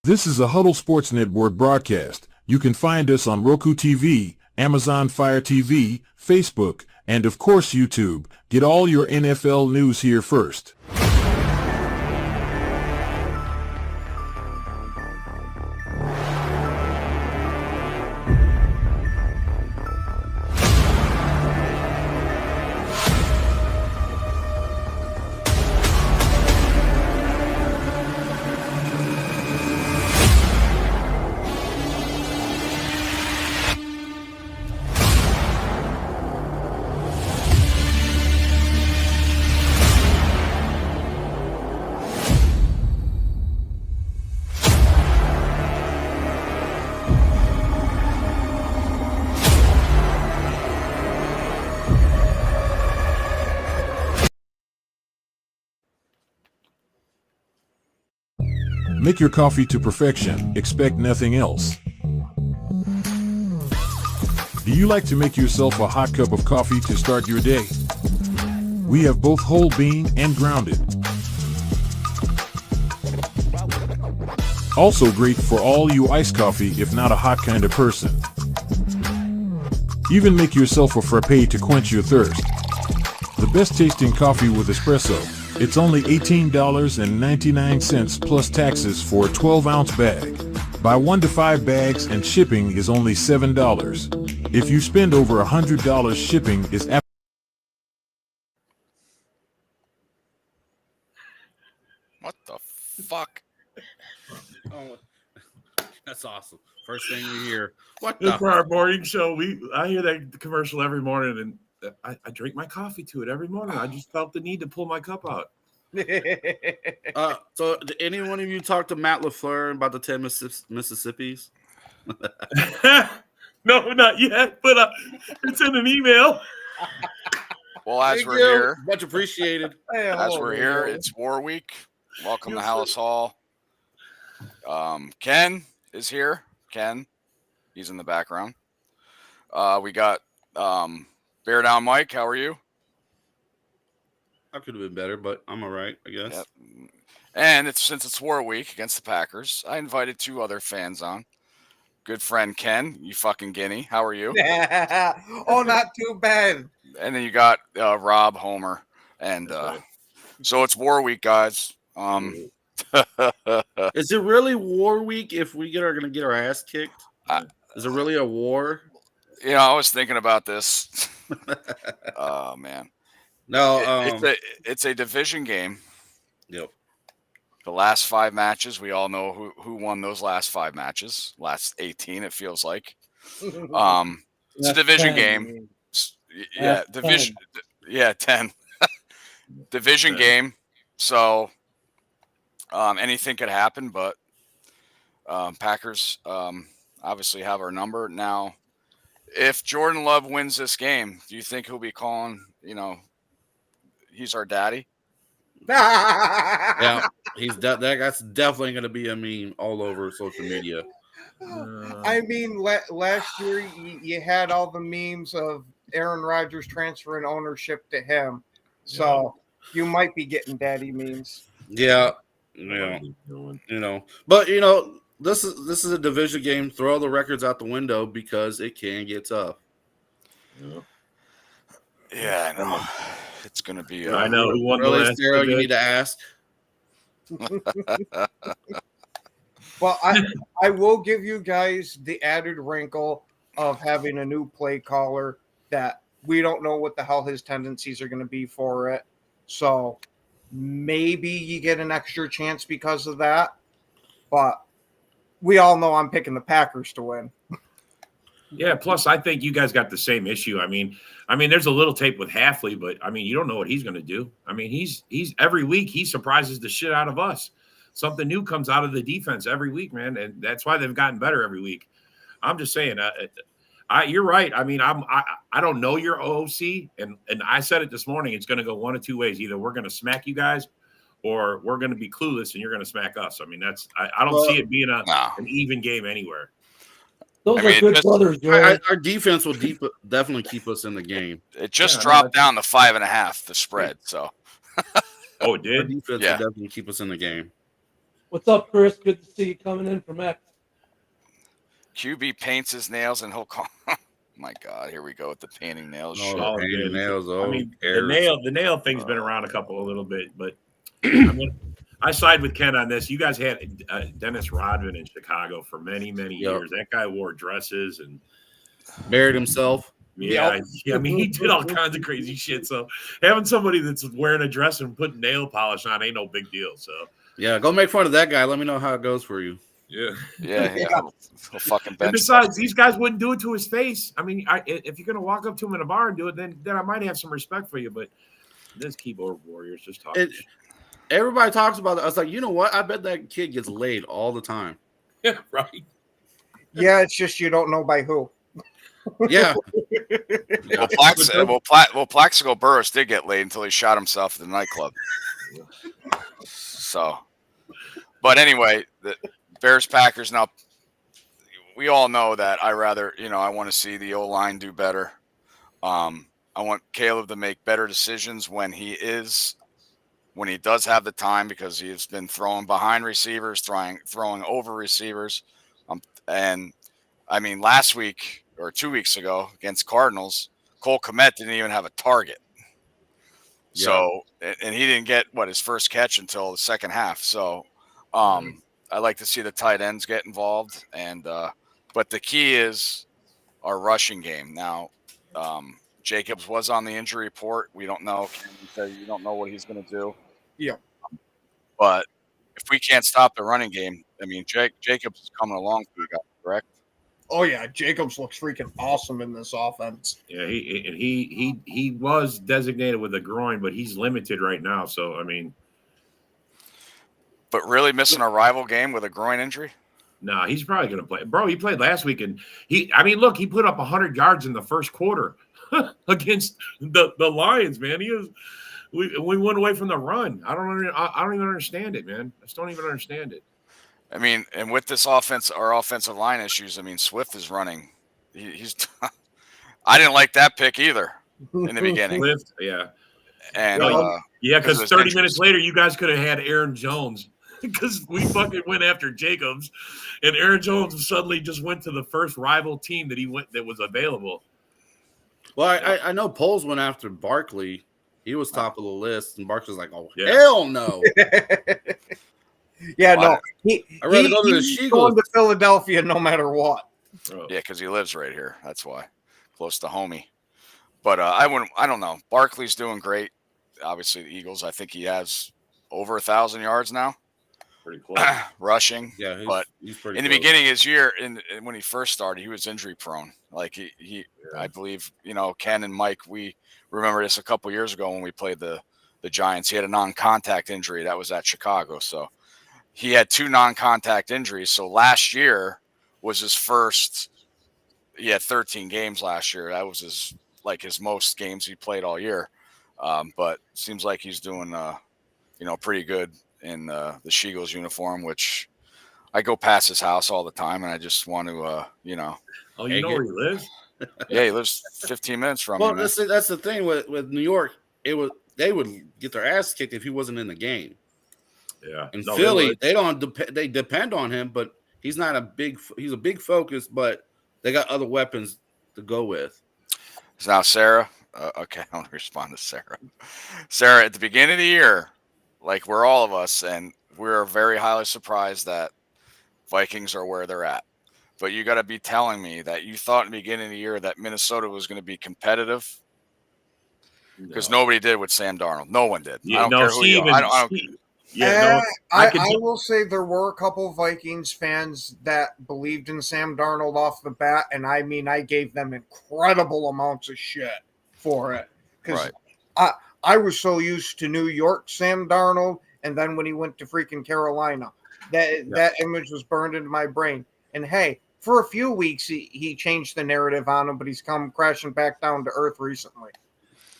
This is a Huddle Sports Network broadcast. You can find us on Roku TV, Amazon Fire TV, Facebook, and of course YouTube. Get all your NFL news here first. Make your coffee to perfection. Expect nothing else. Do you like to make yourself a hot cup of coffee to start your day? We have both whole bean and grounded. Also great for all you iced coffee if not a hot kind of person. Even make yourself a frappe to quench your thirst. The best tasting coffee with espresso. It's only $18.99 plus taxes for a 12-ounce bag. Buy 1 to 5 bags and shipping is only $7. If you spend over $100, shipping is What the fuck? Oh, that's awesome. First thing we hear. What This the? for our morning show. I hear that commercial every morning, and I drink my coffee to it every morning. I just felt the need to pull my cup out. So, did any one of you talk to Matt LaFleur about the 10 Mississippis? No, not yet, but it's in an email. Well, as Thank we're you. here, Much appreciated. it's War Week. Welcome to Halas Hall. Ken is here. Ken, he's in the background. We got Bear Down Mike. How are you? I could have been better, but I'm all right, I guess. Yep. And since it's War Week against the Packers, I invited 2 other fans on. Good friend Ken, you fucking guinea. How are you? Oh, not too bad. And then you got Rob, Homer, and so it's War Week, guys. Is it really War Week if we are going to get our ass kicked? Is it really a war? You know, I was thinking about this. Oh man, no. It's a division game. Yep. The last 5 matches, we all know who won those last 5 matches. Last 18, it feels like. It's a division game. Yeah, division. 10. Yeah, 10. Division game. So anything could happen, but Packers obviously have our number now. If Jordan Love wins this game, do you think he'll be calling? He's our daddy. Yeah, that's definitely going to be a meme all over social media. I mean, last year you had all the memes of Aaron Rodgers transferring ownership to him, so you might be getting daddy memes. Yeah. But this is a division game. Throw the records out the window because it can get tough. Yeah, I know. It's going to be. I know who won really, the last. Sarah, you need to ask. Well, I will give you guys the added wrinkle of having a new play caller that we don't know what the hell his tendencies are going to be for it. So maybe you get an extra chance because of that. But we all know I'm picking the Packers to win. Yeah, plus I think you guys got the same issue. I mean, there's a little tape with Halfley, but I mean, you don't know what he's going to do. I mean, he's every week he surprises the shit out of us. Something new comes out of the defense every week, man, and that's why they've gotten better every week. I'm just saying, you're right. I mean, I don't know your OC, and I said it this morning. It's going to go one of 2 ways: either we're going to smack you guys, or we're going to be clueless and you're going to smack us. I mean, I don't see it being an even game anywhere. Those are good brothers, Joe. Our defense will definitely keep us in the game. It just dropped down to 5.5, the spread. So, oh, it did? Our defense will definitely keep us in the game. What's up, Chris? Good to see you coming in from X. QB paints his nails and he'll call. My God, here we go with the painting nails. Oh, shit. the painting nails. I Oh, mean, cares? the nail thing's been around a little bit, but I mean, I side with Ken on this. You guys had Dennis Rodman in Chicago for many, many years. That guy wore dresses and Buried himself. yeah, I mean, he did all kinds of crazy shit. So having somebody that's wearing a dress and putting nail polish on ain't no big deal. So yeah, go make fun of that guy. Let me know how it goes for you. Yeah. He'll fucking bench. And besides, these guys wouldn't do it to his face. I mean, if you're gonna walk up to him in a bar and do it, then I might have some respect for you. But this keyboard warriors just talking. Everybody talks about it. I was like, you know what? I bet that kid gets laid all the time. Yeah, right. Yeah, it's just you don't know by who. Yeah. Well, Plaxico Burress did get laid until he shot himself at the nightclub. So, but anyway, the Bears Packers. Now, we all know that I want to see the O-line do better. I want Caleb to make better decisions when he does have the time, because he's been throwing behind receivers, throwing over receivers. And I mean, last week or 2 weeks ago against Cardinals, Cole Kmet didn't even have a target. Yeah. So, and he didn't get his first catch until the second half. So, I like to see the tight ends get involved, but the key is our rushing game. Now, Jacobs was on the injury report. We don't know. You don't know what he's going to do. Yeah. But if we can't stop the running game, I mean, Jacobs is coming along for you guys, correct? Oh yeah, Jacobs looks freaking awesome in this offense. Yeah, he was designated with a groin, but he's limited right now. So I mean, but really missing a rival game with a groin injury? No, he's probably going to play. Bro, he played last week, and he put up 100 yards in the first quarter against the Lions, man. We went away from the run. I don't even understand it, man. I just don't even understand it. I mean, and with this offense, our offensive line issues, I mean, Swift is running. He's I didn't like that pick either in the beginning. Swift, yeah. And because 30 minutes later, you guys could have had Aaron Jones, because we fucking went after Jacobs, and Aaron Jones suddenly just went to the first rival team that was available. Well, I know Poles went after Barkley. He was top of the list, and Barkley's like, "Oh hell no!" Yeah, no. I'd rather go to the He's going to Philadelphia no matter what. Yeah, because he lives right here. That's why, close to homie. But I don't know. Barkley's doing great. Obviously, the Eagles. I think he has over 1,000 yards now. Pretty close. Rushing. Yeah, but he's pretty in the beginning of his year, when he first started, he was injury prone. Like I believe, Ken and Mike, we remember this a couple years ago when we played the Giants. He had a non-contact injury that was at Chicago. So he had 2 non-contact injuries. So last year was his first. He had 13 games last year. That was his most games he played all year. But seems like he's doing pretty good in the Sheagles uniform, which I go past his house all the time, and I just want to Oh, you know where he lives? Yeah, he lives 15 minutes from me. Well, that's the thing with New York. They would get their ass kicked if he wasn't in the game. Yeah. In Philly, they depend on him, but he's not he's a big focus, but they got other weapons to go with. Now, Sarah, okay, I want to respond to Sarah. Sarah, at the beginning of the year, like we're all of us, and we're very highly surprised that Vikings are where they're at. But you got to be telling me that you thought in the beginning of the year that Minnesota was going to be competitive, because nobody did with Sam Darnold. No one did. Yeah, I don't care who you are. I will say there were a couple of Vikings fans that believed in Sam Darnold off the bat, and I mean, I gave them incredible amounts of shit for it, because I was so used to New York Sam Darnold, and then when he went to freaking Carolina, that image was burned into my brain. And hey, for a few weeks he changed the narrative on him, but he's come crashing back down to earth recently.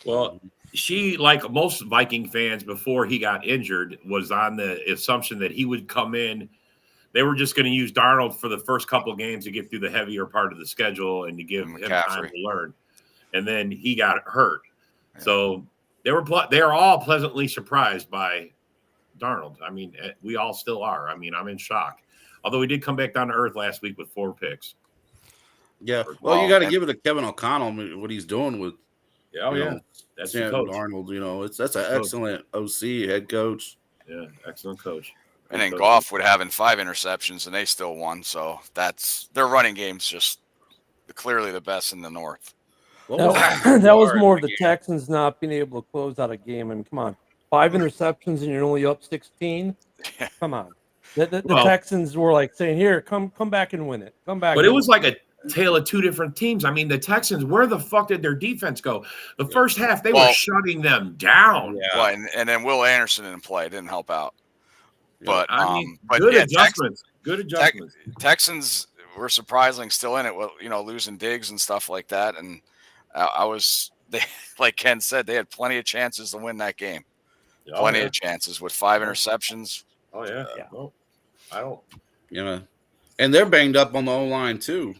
Well, she, like most Viking fans before he got injured, was on the assumption that he would come in. They were just going to use Darnold for the first couple of games to get through the heavier part of the schedule and to give him time to learn. And then he got hurt. Yeah. So they were all pleasantly surprised by Darnold. I mean, we all still are. I mean, I'm in shock. Although he did come back down to earth last week with 4 picks. Yeah. Well, you got to give it to Kevin O'Connell what he's doing with. That's the coach. Darnold. That's an excellent OC head coach. Yeah, excellent coach. And then Goff would having 5 interceptions, and they still won. So that's their running game's just clearly the best in the North. That was more of the Texans not being able to close out a game. And come on, 5 interceptions and you're only up 16. Come on, the Texans were like saying, "Here, come back and win it. Come back." But it was like a tale of 2 different teams. I mean, the Texans, where the fuck did their defense go? The first half, they were shutting them down. Yeah. Well, and then Will Anderson didn't play; didn't help out. But good adjustments. Good adjustments. Texans were surprisingly still in it. Well, losing Diggs and stuff like that, and they like Ken said, they had plenty of chances to win that game. Plenty of chances with 5 interceptions. Oh yeah. Well, I don't. Yeah, and they're banged up on the O-line too.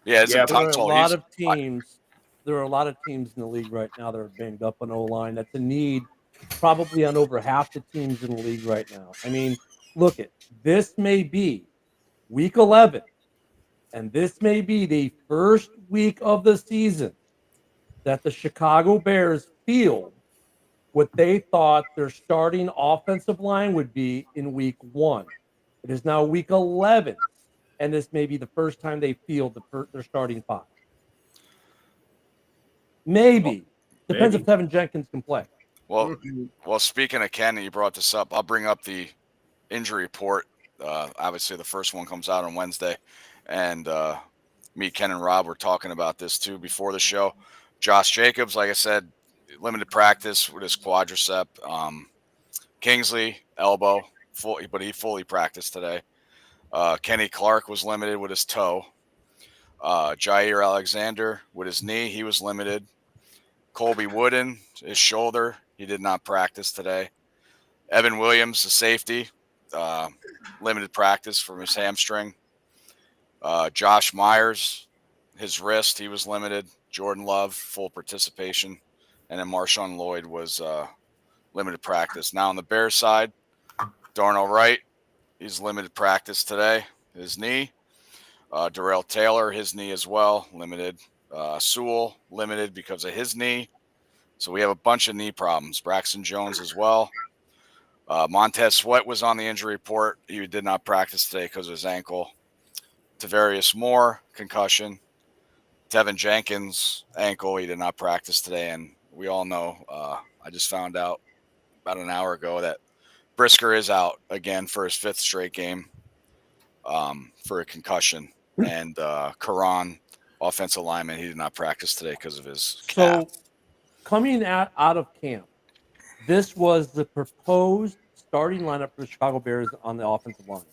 Yeah, there are a lot of teams. There are a lot of teams in the league right now that are banged up on O-line. That's a need, probably on over half the teams in the league right now. I mean, look at this. May be week 11, and this may be the first week of the season that the Chicago Bears field what they thought their starting offensive line would be in week 1. It is now week 11, and this may be the first time they field their starting 5. Maybe. Depends if Tevin Jenkins can play. Well, speaking of Ken, you brought this up. I'll bring up the injury report. Obviously, the first one comes out on Wednesday, and me, Ken, and Rob were talking about this too before the show. Josh Jacobs, like I said, limited practice with his quadricep. Kingsley, elbow, but he fully practiced today. Kenny Clark was limited with his toe. Jair Alexander with his knee, he was limited. Colby Wooden, his shoulder, he did not practice today. Evan Williams, the safety, limited practice from his hamstring. Josh Myers, his wrist, he was limited. Jordan Love, full participation. And then Marshawn Lloyd was limited practice. Now on the Bears side, Darnell Wright, he's limited practice today, his knee. Darrell Taylor, his knee as well, limited. Sewell, limited because of his knee. So we have a bunch of knee problems. Braxton Jones as well. Montez Sweat was on the injury report. He did not practice today because of his ankle. Tavarius Moore, concussion. Tevin Jenkins, ankle. He did not practice today. And we all know, I just found out about an hour ago that Brisker is out again for his 5th straight game for a concussion. And Karan, offensive lineman, he did not practice today because of his calf. So coming out of camp, this was the proposed starting lineup for the Chicago Bears on the offensive line.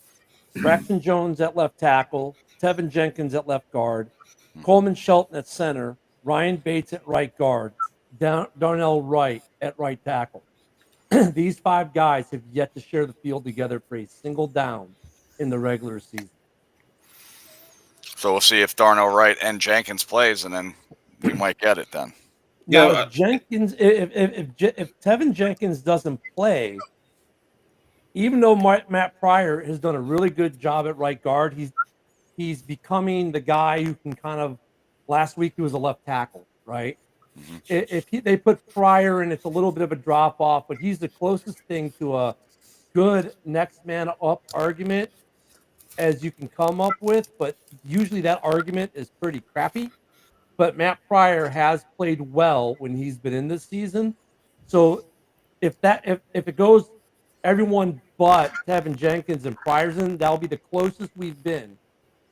Braxton Jones at left tackle, Tevin Jenkins at left guard, Coleman Shelton at center, Ryan Bates at right guard, Darnell Wright at right tackle. These 5 guys have yet to share the field together for a single down in the regular season. So we'll see if Darnell Wright and Jenkins plays, and then we might get it then. Now, if Tevin Jenkins doesn't play, even though Matt Pryor has done a really good job at right guard, he's becoming the guy who can kind of. Last week he was a left tackle, right? Mm-hmm. If they put Pryor in, it's a little bit of a drop off, but he's the closest thing to a good next man up argument as you can come up with. But usually that argument is pretty crappy. But Matt Pryor has played well when he's been in this season. So if it goes everyone but Tevin Jenkins and Pryor's in, that'll be the closest we've been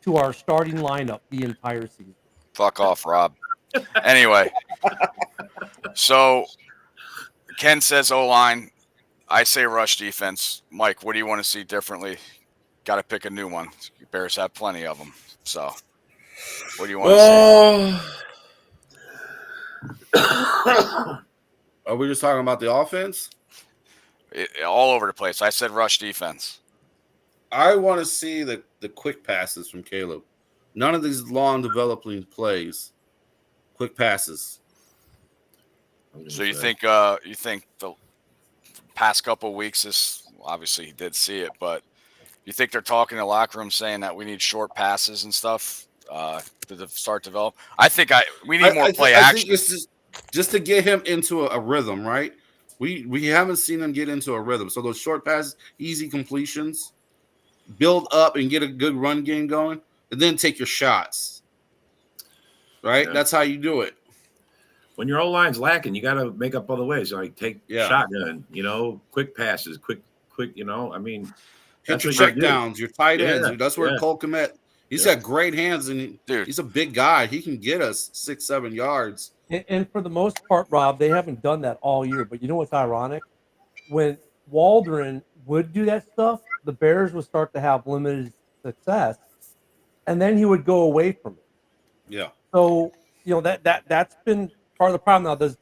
to our starting lineup the entire season. Fuck off, Rob. Anyway, so Ken says O-line. I say rush defense. Mike, what do you want to see differently? Got to pick a new one. Bears have plenty of them. So what do you want to see? Are we just talking about the offense? All over the place. I said rush defense. I want to see the quick passes from Caleb. None of these long developing plays. Quick passes. So you think the past couple of weeks, obviously he did see it, but you think they're talking in the locker room saying that we need short passes and stuff to start develop? I think we need more play I action. think it's just to get him into a rhythm, right? We haven't seen him get into a rhythm. So those short passes, easy completions, build up and get a good run game going, and then take your shots. Right? Yeah. That's how you do it. When your O-line's lacking, you got to make up other ways. Like take shotgun, quick passes, quick, I mean, hit your check downs, your tight ends. That's where Cole Kmet. He's got great hands, and he's a big guy. He can get us 6-7 yards. And for the most part, Rob, they haven't done that all year. But you know what's ironic? When Waldron would do that stuff, the Bears would start to have limited success, and then he would go away from it. Yeah. So that's been part of the problem. Now, does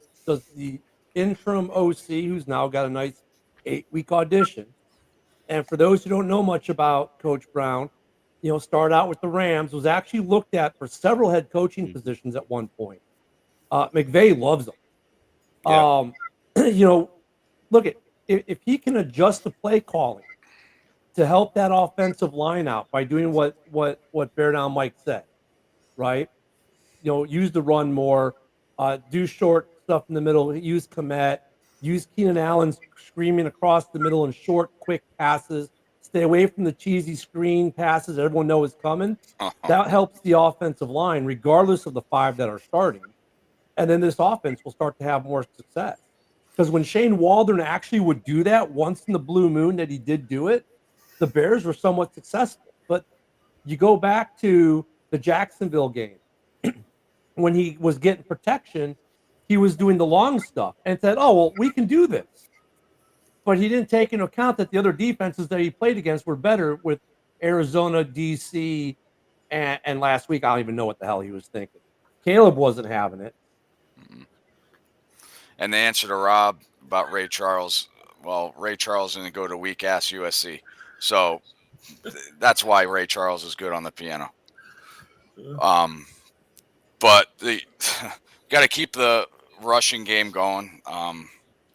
the interim OC, who's now got a nice 8-week audition, and for those who don't know much about Coach Brown, started out with the Rams, was actually looked at for several head coaching positions at one point. McVay loves him. Yeah. Look at if he can adjust the play calling to help that offensive line out by doing what Bear Down Mike said, right? Use the run more, do short stuff in the middle, use Kmet, use Keenan Allen screaming across the middle and short, quick passes. Stay away from the cheesy screen passes that everyone knows is coming. That helps the offensive line, regardless of the 5 that are starting. And then this offense will start to have more success. Because when Shane Waldron actually would do that once in the blue moon that he did do it, the Bears were somewhat successful. But you go back to the Jacksonville game, when he was getting protection, he was doing the long stuff and said, oh, well, we can do this. But he didn't take into account that the other defenses that he played against were better with Arizona, D.C., and last week, I don't even know what the hell he was thinking. Caleb wasn't having it. And the answer to Rob about Ray Charles, well, Ray Charles didn't go to weak-ass USC. So that's why Ray Charles is good on the piano. But got to keep the rushing game going.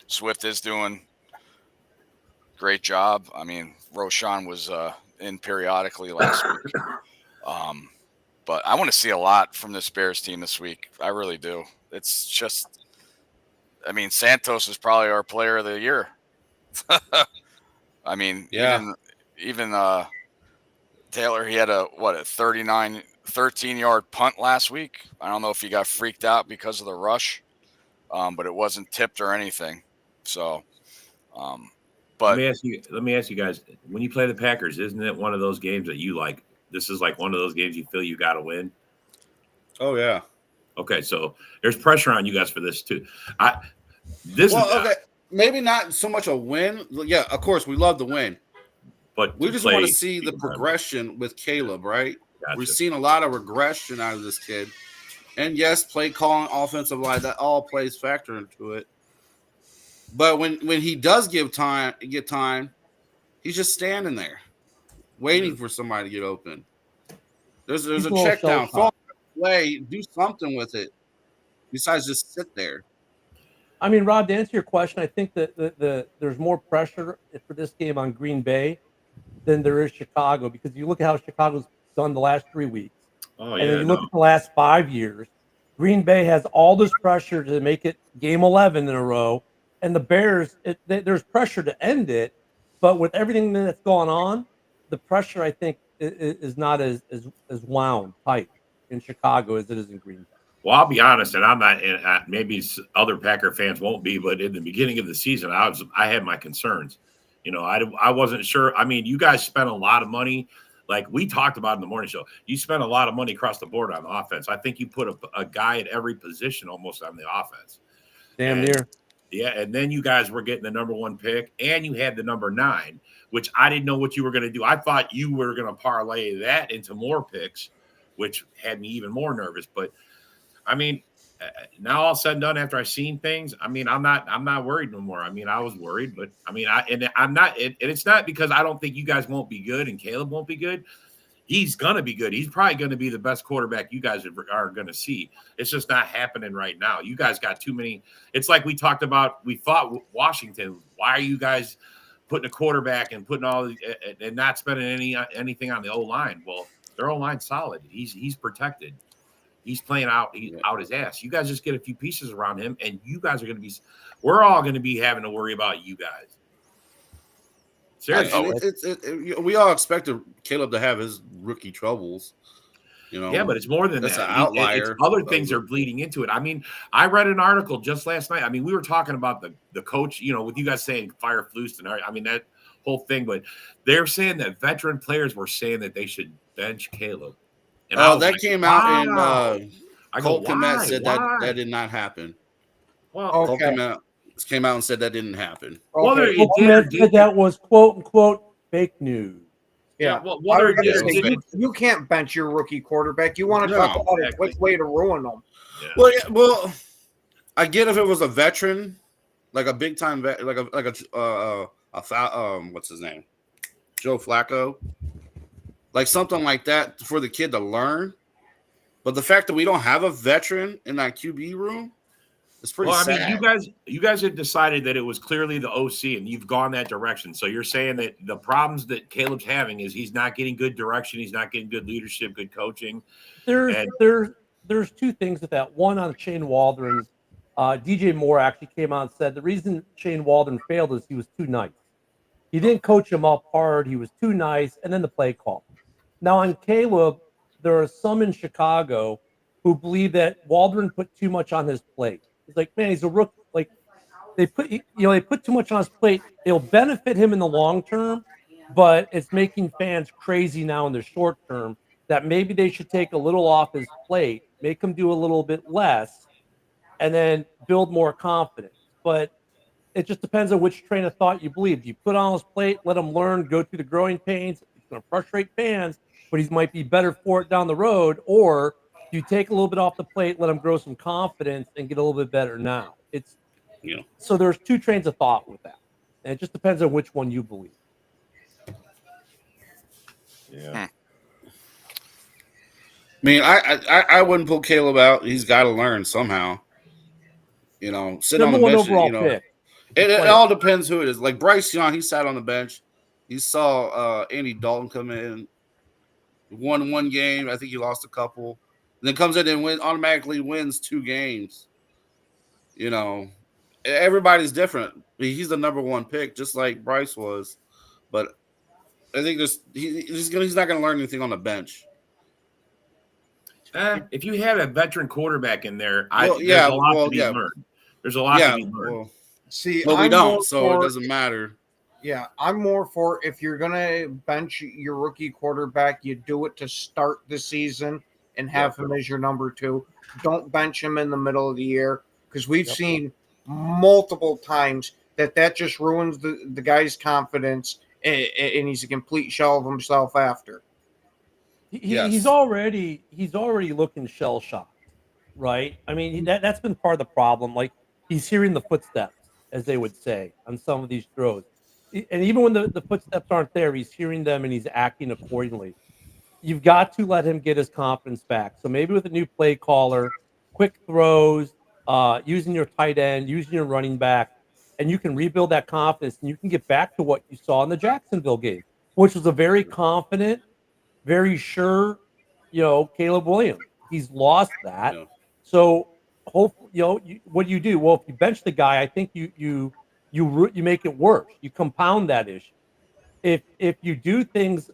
Swift is doing great job. I mean, Roshan was in periodically last week. But I want to see a lot from this Bears team this week. I really do. It's just, I mean, Santos is probably our player of the year. I mean, even Taylor, he had a 13-yard punt last week. I don't know if he got freaked out because of the rush, but it wasn't tipped or anything. So, but let me ask you guys, when you play the Packers, isn't it one of those games that you like? This is like one of those games you feel you got to win. Oh yeah. Okay, so there's pressure on you guys for this too. Maybe not so much a win. Yeah, of course we love the win, but we just want to see the progression with Caleb, right? Gotcha. We've seen a lot of regression out of this kid, and yes, play calling, offensive line, that all plays factor into it. But when he does get time, he's just standing there, waiting for somebody to get open. There's a check down, fall play, do something with it besides just sit there. I mean, Rob, to answer your question, I think that there's more pressure for this game on Green Bay than there is Chicago, because you look at how Chicago's done the last 3 weeks. Oh, and then you look at the last 5 years, Green Bay has all this pressure to make it game 11 in a row. And the Bears, there's pressure to end it. But with everything that's going on, the pressure, I think, is not as wound tight in Chicago as it is in Green Bay. Well, I'll be honest, and I'm not. Maybe other Packer fans won't be, but in the beginning of the season, I had my concerns. I wasn't sure. I mean, you guys spent a lot of money, like we talked about in the morning show. You spent a lot of money across the board on the offense. I think you put a guy at every position almost on the offense. Damn near. Yeah, and then you guys were getting the number 1 pick, and you had the number 9, which I didn't know what you were going to do. I thought you were going to parlay that into more picks, which had me even more nervous. But I mean, now all said and done, after I've seen things, I mean, I'm not worried no more. I mean, I was worried, but I mean, I'm not, and it's not because I don't think you guys won't be good and Caleb won't be good. he's going to be good. He's probably going to be the best quarterback you guys are going to see. It's just not happening right now. You guys got too many. It's like we talked about. We thought Washington. Why are you guys putting a quarterback and putting all and not spending anything on the O line? Well, their O line's solid. He's protected. He's playing out his ass. You guys just get a few pieces around him, and you guys are going to be. We're all going to be having to worry about you guys. Seriously, we all expected Caleb to have his rookie troubles. Yeah, but it's more than that's that. An outlier. It's other things are bleeding into it. I mean, I read an article just last night. I mean, we were talking about the coach, with you guys saying fire Fluston. I mean, that whole thing, but they're saying that veteran players were saying that they should bench Caleb. And that came out in Colt Kmet said that did not happen. Well, Colt Kmet came out and said that didn't happen. Colt Kmet said that was quote unquote fake news. Yeah, you can't bench your rookie quarterback. You want to talk about a quick way to ruin them. Yeah. Well, I get if it was a veteran, like a big time vet, like a what's his name, Joe Flacco, like something like that for the kid to learn. But the fact that we don't have a veteran in that QB room, it's pretty sad. I mean, you guys had decided that it was clearly the OC, and you've gone that direction. So you're saying that the problems that Caleb's having is he's not getting good direction, he's not getting good leadership, good coaching. There's two things with that. One on Shane Waldron, DJ Moore actually came out and said the reason Shane Waldron failed is he was too nice. He didn't coach him up hard. He was too nice, and then the play call. Now on Caleb, there are some in Chicago who believe that Waldron put too much on his plate. It's like, man, he's a rookie. Like they put too much on his plate. It'll benefit him in the long term, but it's making fans crazy now in the short term that maybe they should take a little off his plate, make him do a little bit less, and then build more confidence. But it just depends on which train of thought you believe. You put on his plate, let him learn, go through the growing pains. It's going to frustrate fans, but he might be better for it down the road. Or you take a little bit off the plate, let him grow some confidence, and get a little bit better now. So there's two trains of thought with that, and it just depends on which one you believe. Yeah. I mean, I wouldn't pull Caleb out. He's got to learn somehow. Sit on the bench. It all depends who it is. Like Bryce Young, he sat on the bench. He saw Andy Dalton come in, won one game. I think he lost a couple. And then comes in and automatically wins 2 games. Everybody's different. He's the number 1 pick, just like Bryce was. But I think he's not going to learn anything on the bench. If you have a veteran quarterback in there, there's a lot to be learned. There's a lot to be learned. But we don't, so it doesn't matter. Yeah, I'm more for if you're going to bench your rookie quarterback, you do it to start the season and have him as your number 2. Don't bench him in the middle of the year because we've seen multiple times that just ruins the guy's confidence and he's a complete shell of himself after. He's already looking shell shocked, right? I mean, that's been part of the problem. Like he's hearing the footsteps, as they would say, on some of these throws. And even when the footsteps aren't there, he's hearing them and he's acting accordingly. You've got to let him get his confidence back. So maybe with a new play caller, quick throws, using your tight end, using your running back, and you can rebuild that confidence and you can get back to what you saw in the Jacksonville game, which was a very confident, very sure, Caleb Williams. He's lost that. Yeah. So hopefully, what do? Well, if you bench the guy, I think you make it worse. You compound that issue. If you do things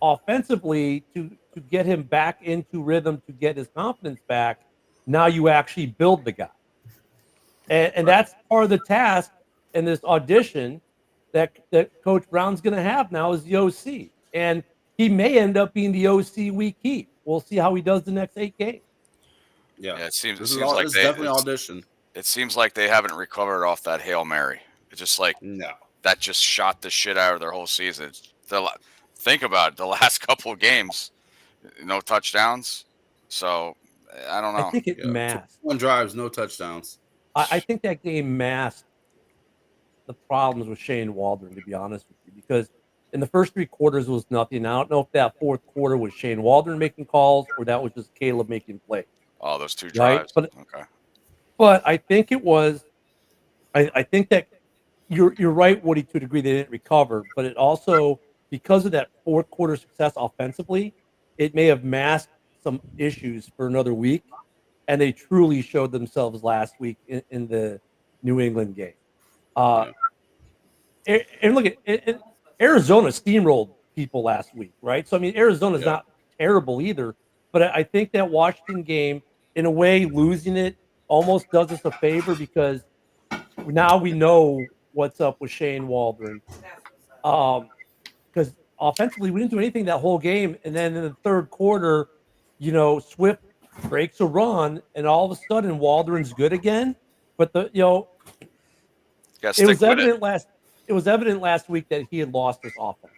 offensively to get him back into rhythm, to get his confidence back, now you actually build the guy. And that's part of the task in this audition that Coach Brown's going to have now is the OC. And he may end up being the OC we keep. We'll see how he does the next 8 games. Yeah, it seems definitely audition. It seems like they haven't recovered off that Hail Mary. It's just like that just shot the shit out of their whole season. Think about it, the last couple of games, no touchdowns. So I don't know. I think it masked 1 drives, no touchdowns. I think that game masked the problems with Shane Waldron, to be honest with you, because In the first 3 quarters was nothing. I don't know if that fourth quarter was Shane Waldron making calls or that was just Caleb making plays. Oh, those 2 Right. drives. Okay. But I think it was. I think that you're right, Woody, to a degree. They didn't recover, but it also, because of that fourth quarter success offensively, it may have masked some issues for another week, and they truly showed themselves last week in the New England game. Yeah. And look at Arizona steamrolled people last week, right? So I mean, Arizona's not terrible either, but I think that Washington game, in a way, losing it almost does us a favor because now we know what's up with Shane Waldron. Because offensively, we didn't do anything that whole game, and then in the third quarter, Swift breaks a run, and all of a sudden Waldron's good again. But it was evident last week that he had lost his offense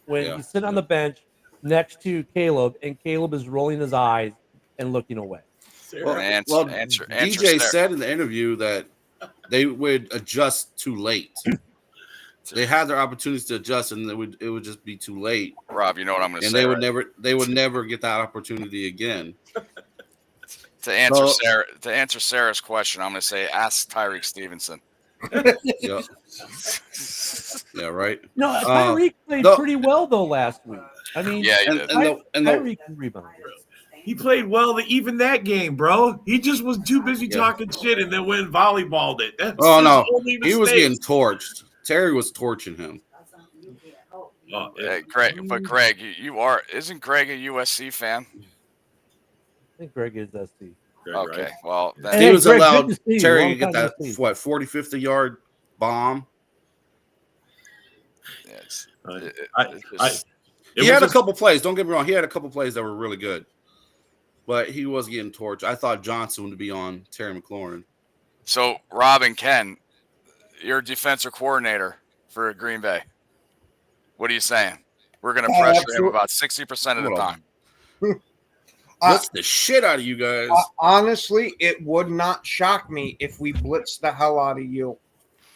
when he's sitting on the bench next to Caleb, and Caleb is rolling his eyes and looking away. DJ said in the interview that they would adjust too late. They had their opportunities to adjust, and it would just be too late. Rob, you know what I'm going to say. And they would never get that opportunity again. To answer Sarah's question, I'm going to say ask Tyreek Stevenson. Yeah, right. No, Tyreek played pretty well though last week. I mean, yeah, he did. Tyreek can rebound. He played well even that game, bro. He just was too busy talking shit and then went and volleyballed it. That's he was getting torched. Terry was torching him. Hey, Greg, but Greg, isn't Greg a USC fan? I think Greg is SC. Okay, right? well, then He was Greg, allowed Terry to Long get that time 40, 50-yard bomb. He had a couple plays. Don't get me wrong. He had a couple plays that were really good, but he was getting torched. I thought Johnson would be on Terry McLaurin. So, Rob and Ken, you're defensive coordinator for Green Bay. What are you saying? We're going to pressure him about 60% of the time. Blitz the shit out of you guys. Honestly, it would not shock me if we blitzed the hell out of you,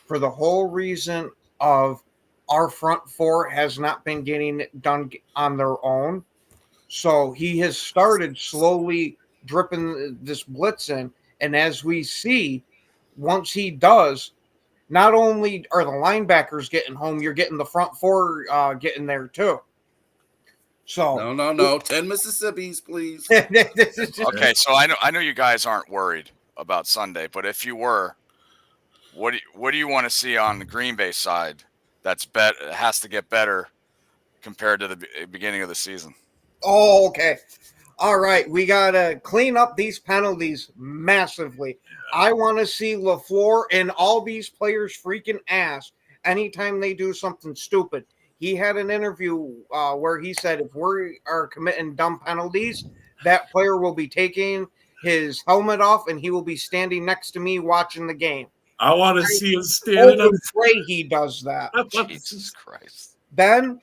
for the whole reason of our front four has not been getting it done on their own. So he has started slowly dripping this blitz in. And as we see, once he does, not only are the linebackers getting home, you're getting the front four getting there too. So no, 10 Mississippis, please. Okay, so I know you guys aren't worried about Sunday, but if you were, what do you want to see on the Green Bay side that's has to get better compared to the beginning of the season? Oh, okay. All right, we got to clean up these penalties massively. I want to see LaFleur and all these players freaking ass anytime they do something stupid. He had an interview where he said if we are committing dumb penalties, that player will be taking his helmet off and he will be standing next to me watching the game. I want to see him standing up. Pray he does that. Jesus Christ. Then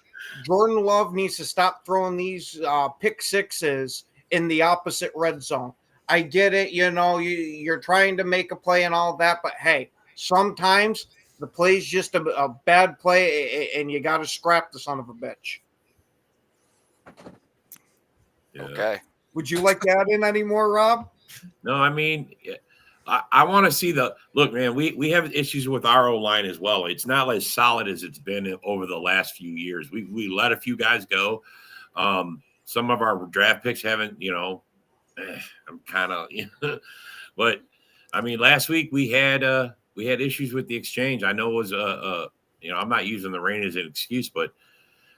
Jordan Love needs to stop throwing these pick sixes in the opposite red zone. I get it, you're trying to make a play and all that, but hey, sometimes the play's just a bad play, and you got to scrap the son of a bitch. Yeah. Okay. Would you like to add in any more, Rob? No, I mean, I want to see look, man, we have issues with our O-line as well. It's not as solid as it's been over the last few years. We let a few guys go. Some of our draft picks haven't, I'm kind of, but I mean, last week we had issues with the exchange. I know it was I'm not using the rain as an excuse, but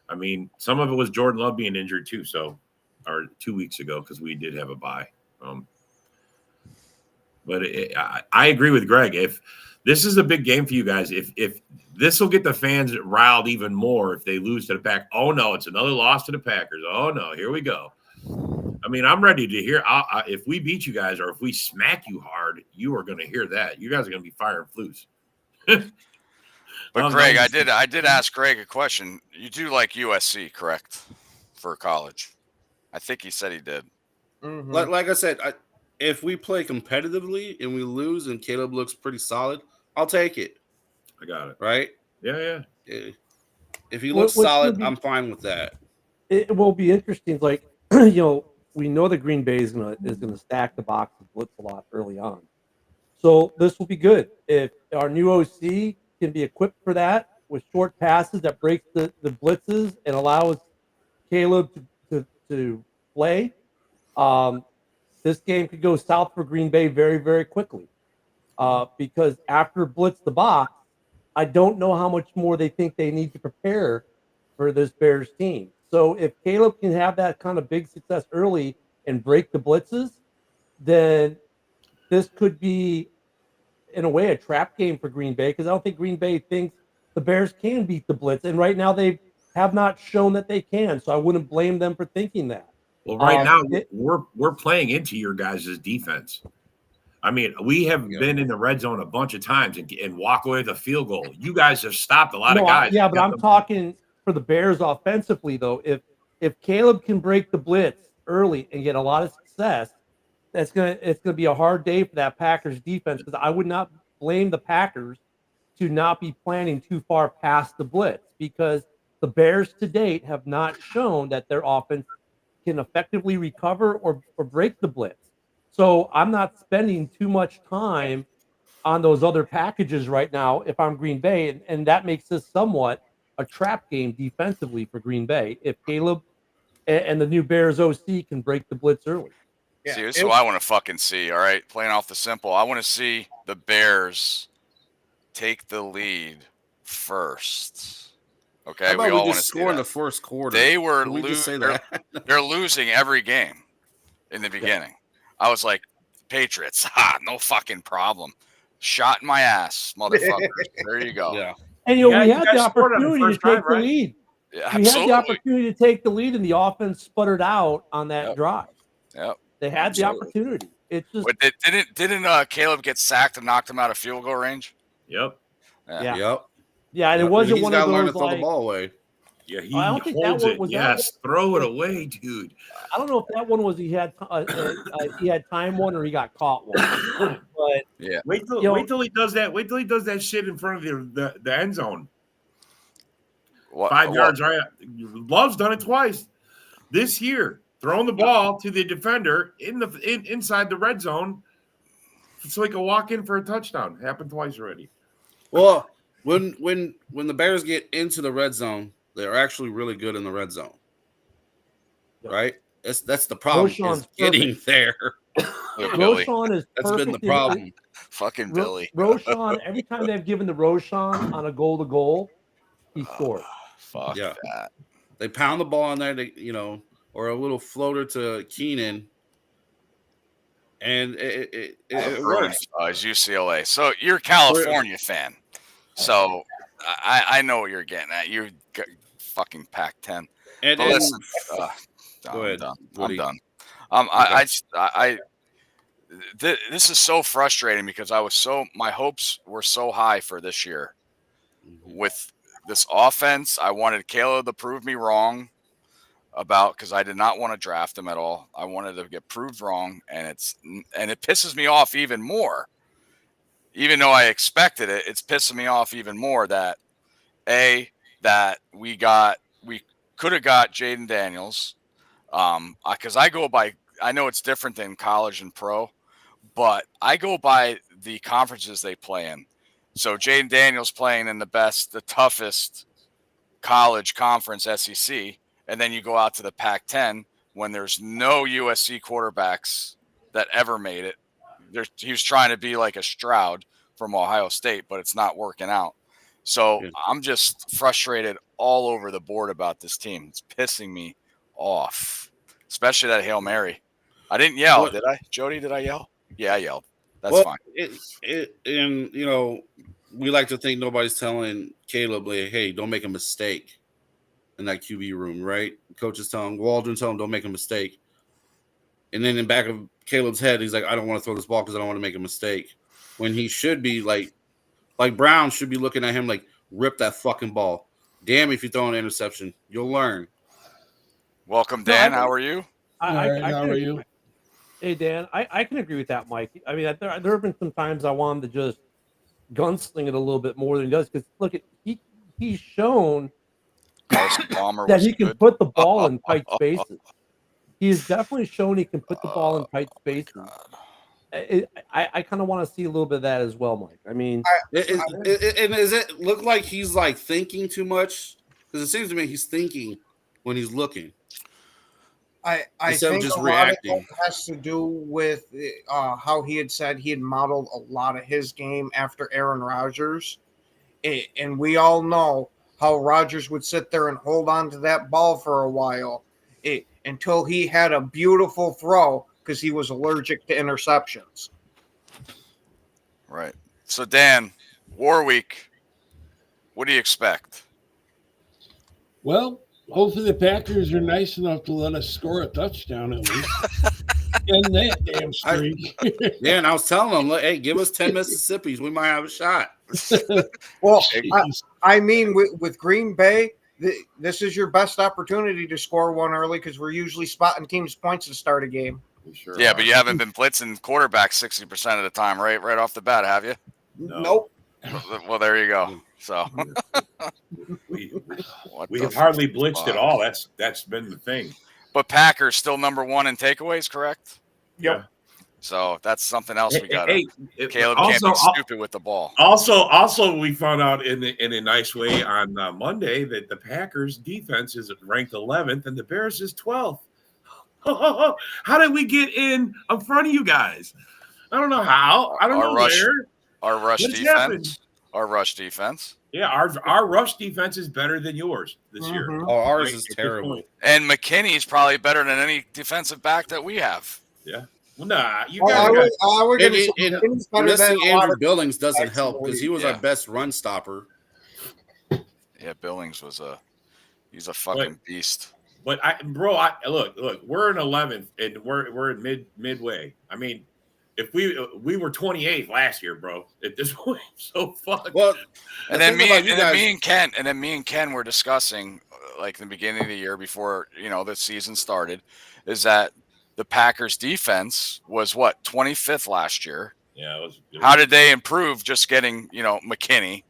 I mean, some of it was Jordan Love being injured too. So, or 2 weeks ago, because we did have a bye. But I agree with Greg. If this is a big game for you guys, if this will get the fans riled even more if they lose to the Pack. Oh no, it's another loss to the Packers. Oh no, here we go. I mean, I'm ready to hear. If we beat you guys or if we smack you hard, you are going to hear that. You guys are going to be firing flues. But Greg, I did ask Greg a question. You do like USC, correct? For college, I think he said he did. Mm-hmm. Like I said, if we play competitively and we lose and Caleb looks pretty solid, I'll take it. I got it. Right? Yeah. If he looks What's solid, gonna I'm fine with that. it will be interesting. Like, we know the Green Bay is gonna stack the box and blitz a lot early on. So this will be good if our new OC can be equipped for that with short passes that breaks the blitzes and allows Caleb to play. Um, this game could go south for Green Bay very, very quickly. Because after blitz the box, I don't know how much more they think they need to prepare for this Bears team. So if Caleb can have that kind of big success early and break the blitzes, then this could be, in a way, a trap game for Green Bay because I don't think Green Bay thinks the Bears can beat the blitz, and right now they have not shown that they can. So I wouldn't blame them for thinking that. Well, right now we're playing into your guys' defense. I mean, we have been in the red zone a bunch of times and walk away with a field goal. You guys have stopped a lot of guys. Yeah, but I'm talking for the Bears offensively, though. If Caleb can break the blitz early and get a lot of success, it's gonna be a hard day for that Packers defense because I would not blame the Packers to not be planning too far past the blitz because the Bears to date have not shown that their offense can effectively recover or break the blitz. So I'm not spending too much time on those other packages right now if I'm Green Bay, and that makes this somewhat a trap game defensively for Green Bay if Caleb and the new Bears OC can break the blitz early. Yeah, see, this is what I want to fucking see, all right? Playing off the simple. I want to see the Bears take the lead first. Okay, How about we all we want to just see score in that. the first quarter? They were Can we just say that? they're losing every game in the beginning. I was like, Patriots, no fucking problem. Shot in my ass, motherfuckers. There you go. Yeah. And we had the opportunity to take the lead. Yeah, we had the opportunity to take the lead, and the offense sputtered out on that drive. Yep. They had the opportunity. It's just didn't Caleb get sacked and knocked him out of field goal range? Yep. Yeah. Yep. Yeah, and it wasn't He's one got of to learn those to throw like, the ball away. Yeah, he I don't think that holds one it. was Yes, throw it away, dude. I don't know if that one was he had time one or he got caught one. But yeah, wait till he does that. Wait till he does that shit in front of the end zone. 5 yards right. Love's done it twice this year. Throwing the ball to the defender inside the red zone so he can walk in for a touchdown. Happened twice already. Well, when the Bears get into the red zone, they're actually really good in the red zone. Right? That's the problem. Is getting there. Roshan is That's perfect. been the problem. Fucking Billy. Roshan, every time they've given the Roshan on a goal, he scored. Fuck that. They pound the ball in there, or a little floater to Keenan. And it works. It's UCLA. So you're a California fan. So I know what you're getting at. You fucking Pac-10. And listen, go ahead. I'm done. This is so frustrating because my hopes were so high for this year. With this offense, I wanted Caleb to prove me wrong because I did not want to draft him at all. I wanted to get proved wrong, and it pisses me off even more. Even though I expected it, it's pissing me off even more that we could have got Jaden Daniels. Because I know it's different than college and pro, but I go by the conferences they play in. So Jaden Daniels playing in the toughest college conference, SEC, and then you go out to the Pac-10 when there's no USC quarterbacks that ever made it. He was trying to be like a Stroud from Ohio State, but it's not working out. So I'm just frustrated all over the board about this team. It's pissing me off, especially that Hail Mary. I didn't yell, did I? Jody, did I yell? Yeah, I yelled. That's fine. We like to think nobody's telling Caleb, like, hey, don't make a mistake in that QB room, right? Coaches Waldron tell him, don't make a mistake. And then in the back of Caleb's head, he's like, I don't want to throw this ball because I don't want to make a mistake. When he should be like Brown should be looking at him like, rip that fucking ball. Damn, if you throw an interception, you'll learn. Welcome, Dan. How are you? How are you? Hey, Dan, I can agree with that, Mike. I mean, there have been some times I want him to just gunsling it a little bit more than he does because look, he's shown Carson Palmer that was he can good. put the ball in tight spaces. He has definitely shown he can put the ball in tight spaces. I kind of want to see a little bit of that as well, Mike. I mean, And does it look like he's like thinking too much? Because it seems to me he's thinking when he's looking. I Instead of think just a lot of reacting. it has to do with how he had said he had modeled a lot of his game after Aaron Rodgers. And we all know how Rodgers would sit there and hold on to that ball for a while until he had a beautiful throw because he was allergic to interceptions. Right. So, Dan, War Week, what do you expect? Well, hopefully the Packers are nice enough to let us score a touchdown at least. And that damn streak. Yeah, and I was telling them, hey, give us 10 Mississippis. We might have a shot. Well, I mean, with Green Bay, this is your best opportunity to score one early because we're usually spotting teams' points to start a game. Sure Yeah, are. but you haven't been blitzing quarterback 60% of the time, right? Right off the bat, have you? No. Nope. Well, there you go. So we have hardly blitzed at all. That's been the thing. But Packers still number one in takeaways, correct? Yeah. So that's something else we got. Caleb also, can't be stupid with the ball. Also, we found out in a nice way on Monday that the Packers defense is ranked 11th and the Bears is 12th. How did we get in front of you guys? I don't know how. I don't know where. Our rush defense. Our rush defense. Yeah, our rush defense is better than yours this year. Oh, ours is terrible. And McKinney's probably better than any defensive back that we have. Yeah. Well, nah, you I guys. would give it Missing Andrew Billings doesn't help because he was our best run stopper. Yeah, Billings was he's a fucking beast. But look, we're in 11th and we're in midway. I mean, if we were 28th last year, bro, at this point, so fuck. Well, and then me and Ken were discussing, like in the beginning of the year before the season started, is that the Packers defense was 25th last year. Yeah, it was. How did they improve just getting McKinney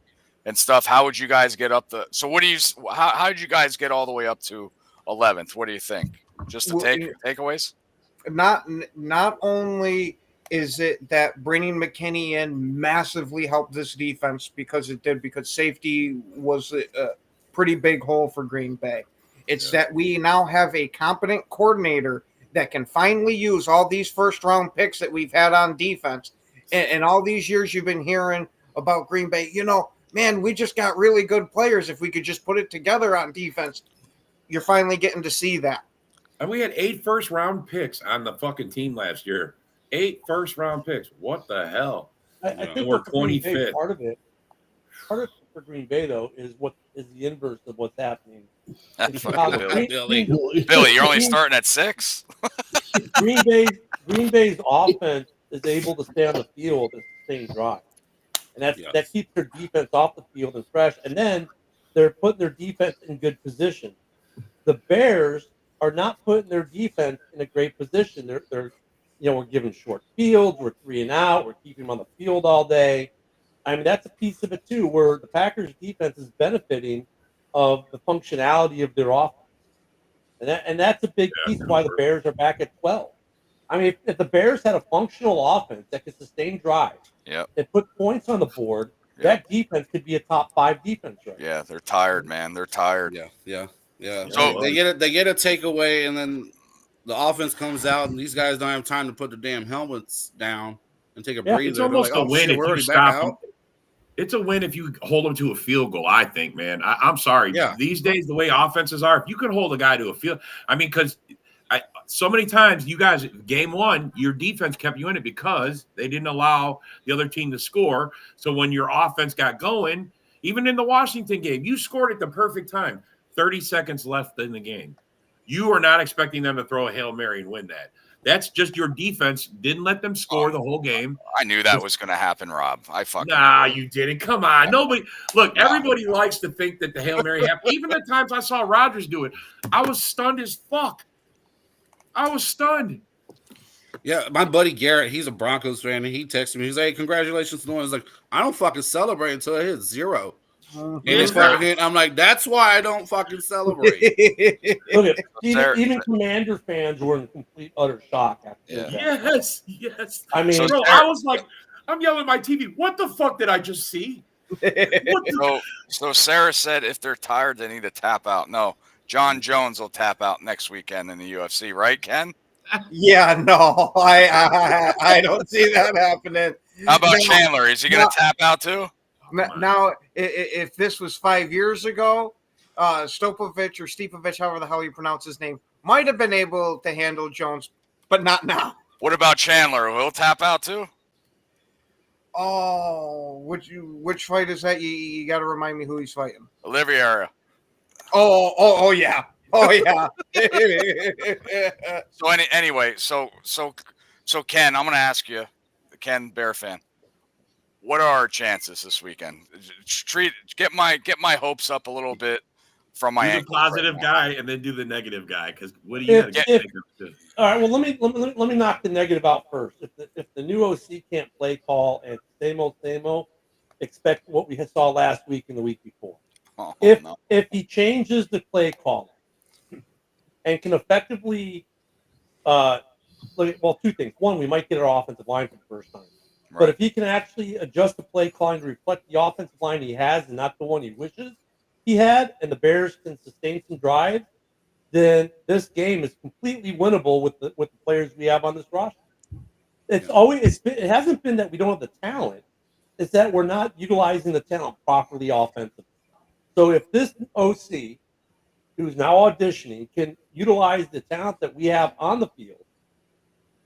and stuff? How would you guys get up the? So what do you? How did you guys get all the way up to 11th? What do you think? Just the takeaways? Not only is it that bringing McKinney in massively helped this defense because safety was a pretty big hole for Green Bay. It's that we now have a competent coordinator that can finally use all these first-round picks that we've had on defense. And all these years you've been hearing about Green Bay, man, we just got really good players. If we could just put it together on defense, you're finally getting to see that. And we had 8 first-round picks on the fucking team last year. 8 first-round picks. What the hell? I think we're 25th. Part of it for Green Bay, though, is the inverse of what's happening. Billy, you're only starting at 6. Green Bay's offense is able to stay on the field and sustain drive, and that keeps their defense off the field and fresh. And then they're putting their defense in good position. The Bears are not putting their defense in a great position. They're we're giving short fields, we're 3 and out, we're keeping them on the field all day. I mean, that's a piece of it too, where the Packers defense is benefiting of the functionality of their offense. And that's a big piece why the Bears are back at 12. I mean, if the Bears had a functional offense that could sustain drives, and put points on the board, that defense could be a top 5 defense right now. Yeah, they're tired, man. They're tired. Yeah. So they get a takeaway, and then the offense comes out, and these guys don't have time to put their damn helmets down and take a breather. It's almost a win if you stop them. It's a win if you hold them to a field goal, I think, man. I'm sorry. Yeah. These days, the way offenses are, if you can hold a guy to a field, I mean, because so many times you guys, game 1, your defense kept you in it because they didn't allow the other team to score. So when your offense got going, even in the Washington game, you scored at the perfect time, 30 seconds left in the game. You are not expecting them to throw a Hail Mary and win that. That's just your defense didn't let them score the whole game. I knew that was going to happen, Rob. You didn't. Come on. Nobody. Look, everybody likes to think that the Hail Mary happened. Even the times I saw Rodgers do it, I was stunned as fuck. I was stunned. Yeah, my buddy Garrett, he's a Broncos fan, and he texted me. He's like, hey, congratulations to the one. He's like, I don't fucking celebrate until I hit 0. And it's fucking hit. I'm like, that's why I don't fucking celebrate. Look at even Commander fans were in complete utter shock after that. Yes. I mean, bro, I was like, I'm yelling at my TV. What the fuck did I just see? So Sarah said if they're tired, they need to tap out. No, John Jones will tap out next weekend in the UFC, right, Ken? Yeah, no, I don't see that happening. How about Chandler? Is he going to tap out too? Now, if this was 5 years ago, Stopovich or Stipovich, however the hell you pronounce his name, might have been able to handle Jones, but not now. What about Chandler? Will he tap out too? Oh, which fight is that? You got to remind me who he's fighting. Oliveira. Oh yeah. Oh yeah. So anyway, so Ken, I'm going to ask you, Ken Bear fan, what are our chances this weekend? Get my hopes up a little bit from my do the ankles positive right guy and then do the negative guy, because what do you got to get negative to? All right, well let me knock the negative out first. If the new OC can't play call and same old, expect what we saw last week and the week before. If he changes the play call and can effectively two things. One, we might get our offensive line for the first time. Right. But if he can actually adjust the play calling to reflect the offensive line he has and not the one he wishes he had, and the Bears can sustain some drives, then this game is completely winnable with the players we have on this roster. It hasn't been that we don't have the talent. It's that we're not utilizing the talent properly offensively. So if this OC, who's now auditioning, can utilize the talent that we have on the field,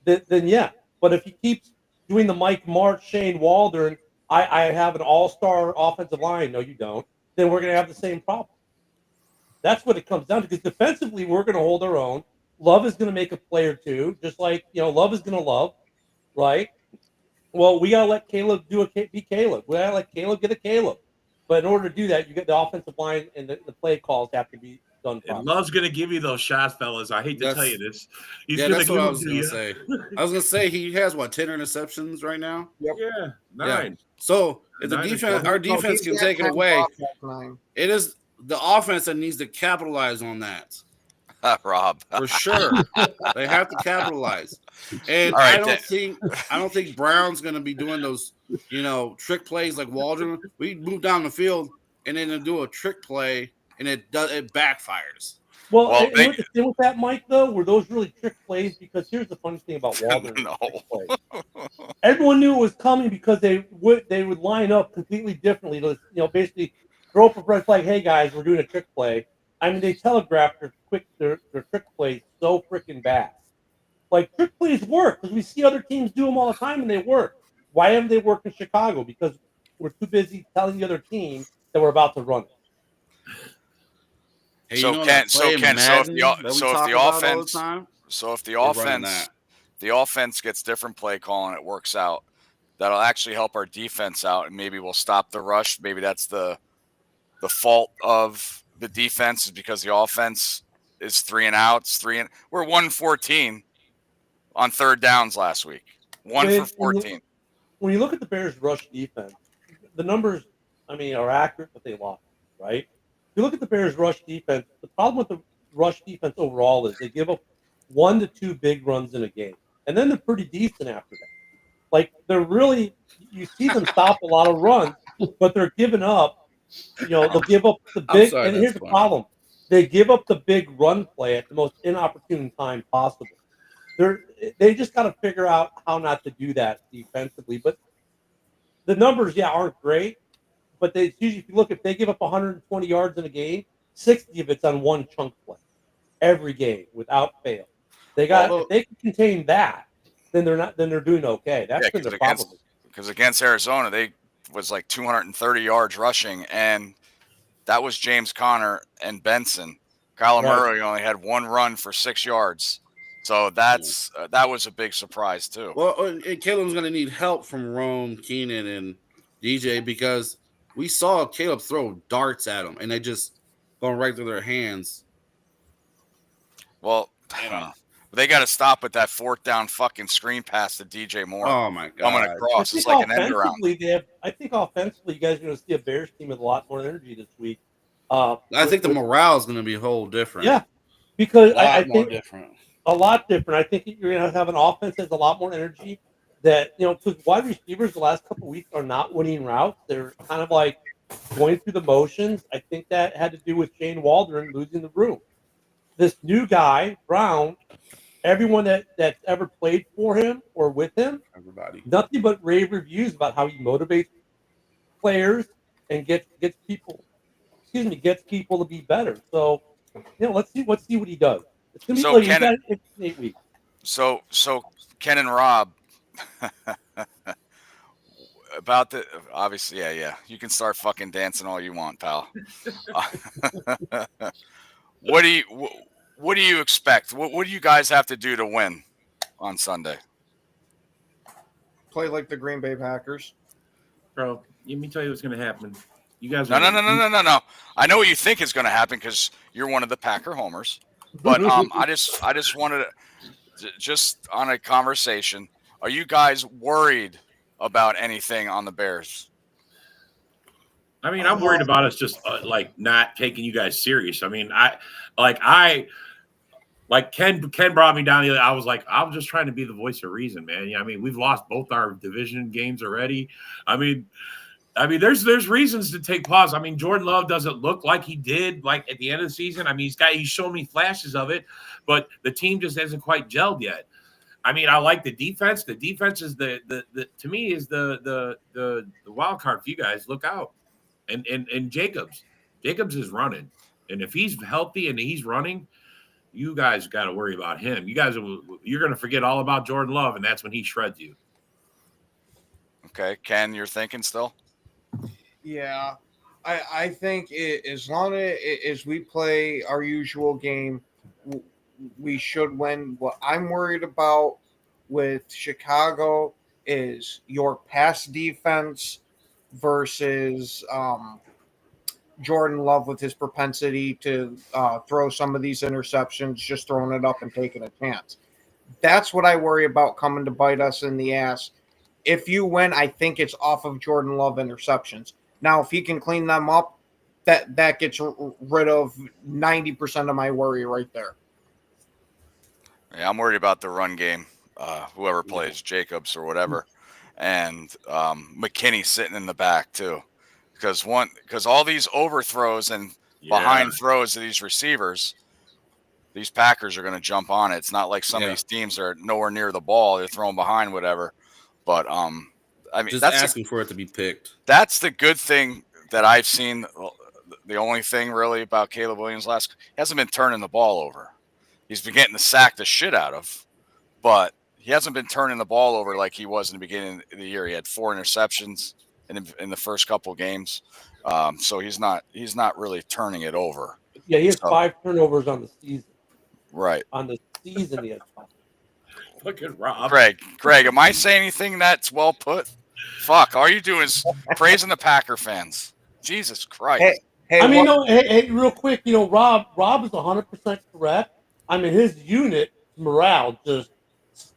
then yeah. But if he keeps doing the Mike March, Shane Waldron, I have an all-star offensive line. No, you don't. Then we're going to have the same problem. That's what it comes down to. Because defensively, we're going to hold our own. Love is going to make a play or two, just like Love is going to love, right? Well, we got to let Caleb be Caleb. We got to let Caleb get a Caleb. But in order to do that, you get the offensive line and the play calls have to be done properly. Love's going to give you those shots, fellas. I hate to tell you this. That's what I was going to say. I was going to say he has, 10 interceptions right now? Yep. Yeah, 9. Yeah. So if our defense can take it away, it is the offense that needs to capitalize on that. Rob. For sure. They have to capitalize. And right, I don't think Brown's going to be doing those, trick plays like Waldron. We move down the field and then do a trick play and it backfires. Well the thing with that, Mike, though, were those really trick plays? Because here's the funny thing about Waldron. No. Everyone knew it was coming because they would line up completely differently to, basically throw up a red flag. Hey guys, we're doing a trick play. I mean, they telegraphed their trick plays so freaking bad. Like, trick plays work because we see other teams do them all the time and they work. Why haven't they worked in Chicago? Because we're too busy telling the other team that we're about to run it. Hey, if the offense gets different play calling, it works out. That'll actually help our defense out, and maybe we'll stop the rush. Maybe that's the fault of the defense is because the offense is 3 and outs. We're 1-14 on third downs last week. 1 for 14. When you look at the Bears' rush defense, the numbers, are accurate, but they lost, right? If you look at the Bears' rush defense, the problem with the rush defense overall is they give up 1 to 2 big runs in a game, and then they're pretty decent after that. Like, they're really, you see them stop a lot of runs, but they're giving up. They'll give up the big, and here's the problem: they give up the big run play at the most inopportune time possible. They just got to figure out how not to do that defensively. But the numbers, aren't great. But they usually, if you look, if they give up 120 yards in a game, 60 of it's on one chunk play every game without fail. If they can contain that, then they're doing okay. That's been the problem. Because against Arizona, they was like 230 yards rushing, and that was James Conner and Benson. Kyler Murray only had 1 run for 6 yards. So that was a big surprise too. Well, and Caleb's going to need help from Rome, Keenan, and DJ because we saw Caleb throw darts at him, and they just going right through their hands. Well, They got to stop with that fourth down fucking screen pass to DJ Moore. Oh my Coming god! I across. think It's like an end around. I think offensively, you guys are going to see a Bears team with a lot more energy this week. I think the morale is going to be a whole different. Yeah, because I more think different. a lot different. I think you're going to have an offense that's a lot more energy. That because wide receivers the last couple of weeks are not winning routes. They're kind of like going through the motions. I think that had to do with Shane Waldron losing the room. This new guy, Brown, everyone that's ever played for him or with him, Everybody. nothing but rave reviews about how he motivates players and gets people to be better. So let's see what he does. It's gonna be So like Ken, it's 8 weeks. so Ken and Rob, about the obviously, yeah. You can start fucking dancing all you want, pal. What do you expect? What do you guys have to do to win on Sunday? Play like the Green Bay Packers. Bro, let me tell you what's going to happen. You guys No. are I know what you think is going to happen because you're one of the Packer homers. But I just wanted to, just on a conversation. Are you guys worried about anything on the Bears? I mean, I'm worried about us just like not taking you guys serious. I mean, Ken brought me down the other. I was like, I'm just trying to be the voice of reason, man. I mean, we've lost both our division games already. I mean, there's reasons to take pause. I mean, Jordan Love doesn't look like he did like at the end of the season. I mean, he's shown me flashes of it, but the team just hasn't quite gelled yet. I mean, I like the defense. The defense is the to me is the wild card for you guys. Look out. And Jacobs is running, and if he's healthy and he's running, you guys got to worry about him. You're going to forget all about Jordan Love, and that's when he shreds you. Okay, Ken, you're thinking still? Yeah, I think as long as we play our usual game, we should win. What I'm worried about with Chicago is your pass defense versus Jordan Love with his propensity to throw some of these interceptions, just throwing it up and taking a chance. That's what I worry about coming to bite us in the ass. If you win, I think it's off of Jordan Love interceptions. Now, if he can clean them up, that gets rid of 90% of my worry right there. Yeah, I'm worried about the run game. Whoever plays, Jacobs or whatever, and McKinney sitting in the back too, because all these overthrows and behind throws of these receivers, these Packers are going to jump on it. It's not like some of these teams are nowhere near the ball; they're throwing behind whatever. But I mean, just that's asking for it to be picked. That's the good thing that I've seen. The only thing really about Caleb Williams he hasn't been turning the ball over. He's been getting the sack the shit out of, but he hasn't been turning the ball over like he was in the beginning of the year. He had 4 interceptions in the first couple of games, so he's not really turning it over. Yeah, he has 5 turnovers on the season. Right. On the season, he has 5. Look at Rob. Greg, am I saying anything that's well put? Fuck, all you do is praising the Packer fans. Jesus Christ. Hey, I mean, real quick, Rob is 100% correct. I mean, his unit morale just